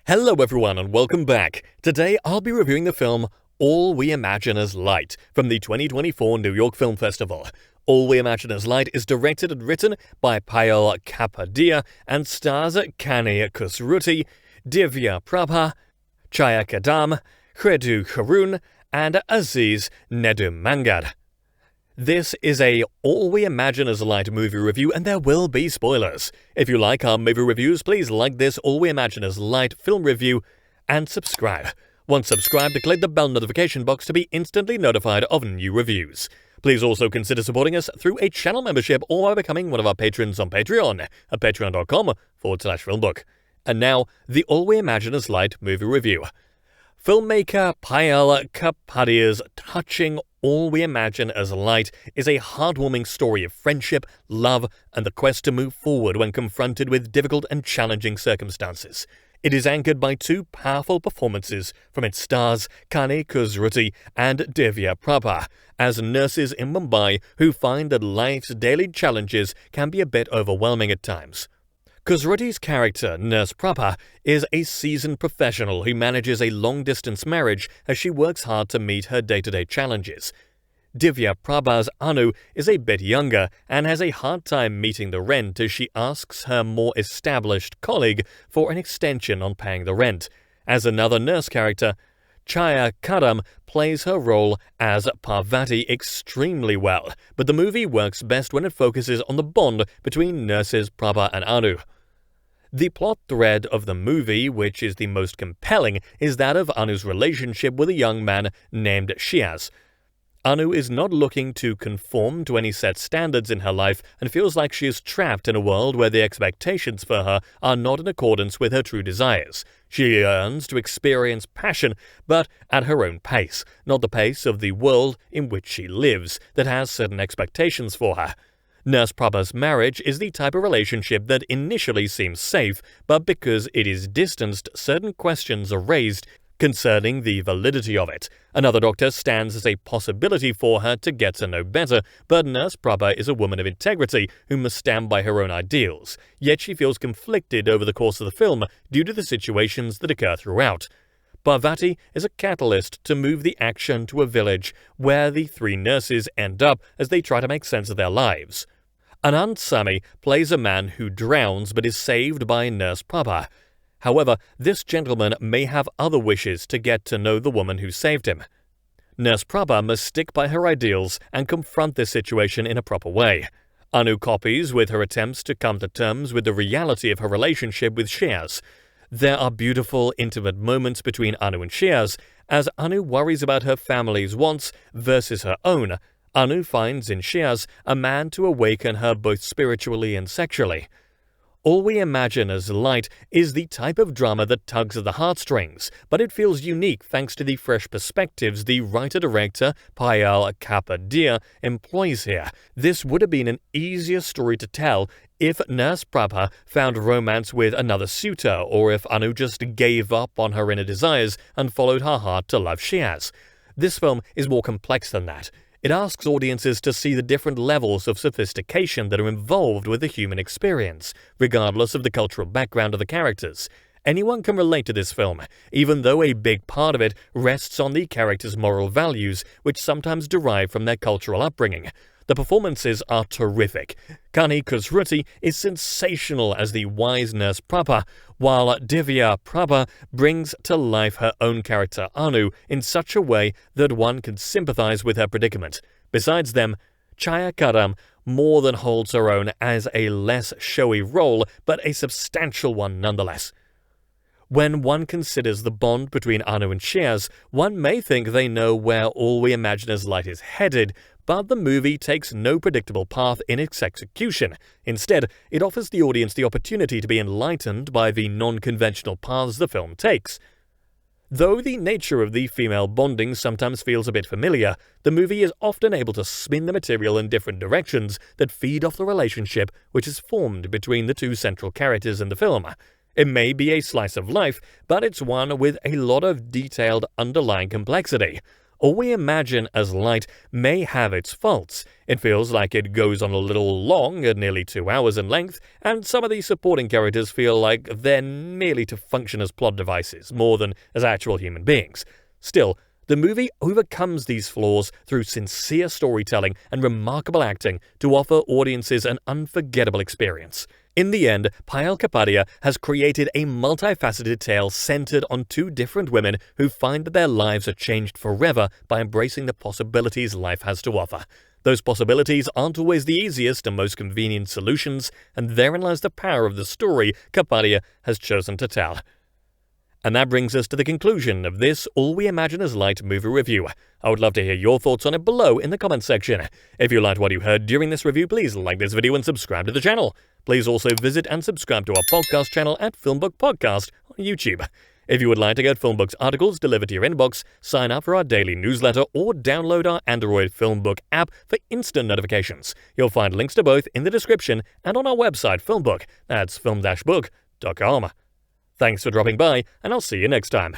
Hello everyone and welcome back. Today I'll be reviewing the film All We Imagine Is Light from the 2024 New York Film Festival. All We Imagine Is Light is directed and written by Payal Kapadia and stars Kani Kusruti, Divya Prabha, Chhaya Kadam, Hridhu Haroon and Azees Nedumangad. This is a All We Imagine Is Light movie review and there will be spoilers. If you like our movie reviews, please like this All We Imagine Is Light film review and subscribe. Once subscribed, click the bell notification box to be instantly notified of new reviews. Please also consider supporting us through a channel membership or by becoming one of our patrons on Patreon at patreon.com/FilmBook. And now, the All We Imagine Is Light movie review. Filmmaker Payal Kapadia's touching All We Imagine As Light is a heartwarming story of friendship, love, and the quest to move forward when confronted with difficult and challenging circumstances. It is anchored by two powerful performances from its stars Kani Kusruti and Divya Prabha as nurses in Mumbai who find that life's daily challenges can be a bit overwhelming at times. Kusruti's character, Nurse Prabha, is a seasoned professional who manages a long-distance marriage as she works hard to meet her day-to-day challenges. Divya Prabha's Anu is a bit younger and has a hard time meeting the rent as she asks her more established colleague for an extension on paying the rent. As another nurse character, Chhaya Kadam plays her role as Parvati extremely well, but the movie works best when it focuses on the bond between nurses Prabha and Anu. The plot thread of the movie, which is the most compelling, is that of Anu's relationship with a young man named Shiaz. Anu is not looking to conform to any set standards in her life and feels like she is trapped in a world where the expectations for her are not in accordance with her true desires. She yearns to experience passion, but at her own pace, not the pace of the world in which she lives that has certain expectations for her. Nurse Prabha's marriage is the type of relationship that initially seems safe, but because it is distanced, certain questions are raised concerning the validity of it. Another doctor stands as a possibility for her to get to know better, but Nurse Prabha is a woman of integrity who must stand by her own ideals. Yet she feels conflicted over the course of the film due to the situations that occur throughout. Parvati is a catalyst to move the action to a village where the three nurses end up as they try to make sense of their lives. Anand Sami plays a man who drowns but is saved by Nurse Prabha. However, this gentleman may have other wishes to get to know the woman who saved him. Nurse Prabha must stick by her ideals and confront this situation in a proper way. Anu copies with her attempts to come to terms with the reality of her relationship with Shiaz. There are beautiful, intimate moments between Anu and Shiaz, as Anu worries about her family's wants versus her own. Anu finds in Shiaz a man to awaken her both spiritually and sexually. All We Imagine As Light is the type of drama that tugs at the heartstrings, but it feels unique thanks to the fresh perspectives the writer-director Payal Kapadia employs here. This would have been an easier story to tell if Nurse Prabha found romance with another suitor, or if Anu just gave up on her inner desires and followed her heart to love Shiaz. This film is more complex than that. It asks audiences to see the different levels of sophistication that are involved with the human experience, regardless of the cultural background of the characters. Anyone can relate to this film, even though a big part of it rests on the characters' moral values, which sometimes derive from their cultural upbringing. The performances are terrific. Kani Kusruti is sensational as the wise Nurse Prabha, while Divya Prabha brings to life her own character Anu in such a way that one can sympathize with her predicament. Besides them, Chhaya Kadam more than holds her own as a less showy role, but a substantial one nonetheless. When one considers the bond between Anu and Shiaz, one may think they know where All We Imagine As Light is headed, but the movie takes no predictable path in its execution. Instead, it offers the audience the opportunity to be enlightened by the non-conventional paths the film takes. Though the nature of the female bonding sometimes feels a bit familiar, the movie is often able to spin the material in different directions that feed off the relationship which is formed between the two central characters in the film. It may be a slice of life, but it's one with a lot of detailed underlying complexity. All We Imagine as Light may have its faults. It feels like it goes on a little long at nearly 2 hours in length, and some of the supporting characters feel like they're merely to function as plot devices more than as actual human beings. Still, the movie overcomes these flaws through sincere storytelling and remarkable acting to offer audiences an unforgettable experience. In the end, Payal Kapadia has created a multifaceted tale centered on 2 different women who find that their lives are changed forever by embracing the possibilities life has to offer. Those possibilities aren't always the easiest and most convenient solutions, and therein lies the power of the story Kapadia has chosen to tell. And that brings us to the conclusion of this All We Imagine as Light movie review. I would love to hear your thoughts on it below in the comments section. If you liked what you heard during this review, please like this video and subscribe to the channel. Please also visit and subscribe to our podcast channel at FilmBook Podcast on YouTube. If you would like to get FilmBook's articles delivered to your inbox, sign up for our daily newsletter or download our Android FilmBook app for instant notifications. You'll find links to both in the description and on our website FilmBook. That's film-book.com. Thanks for dropping by, and I'll see you next time.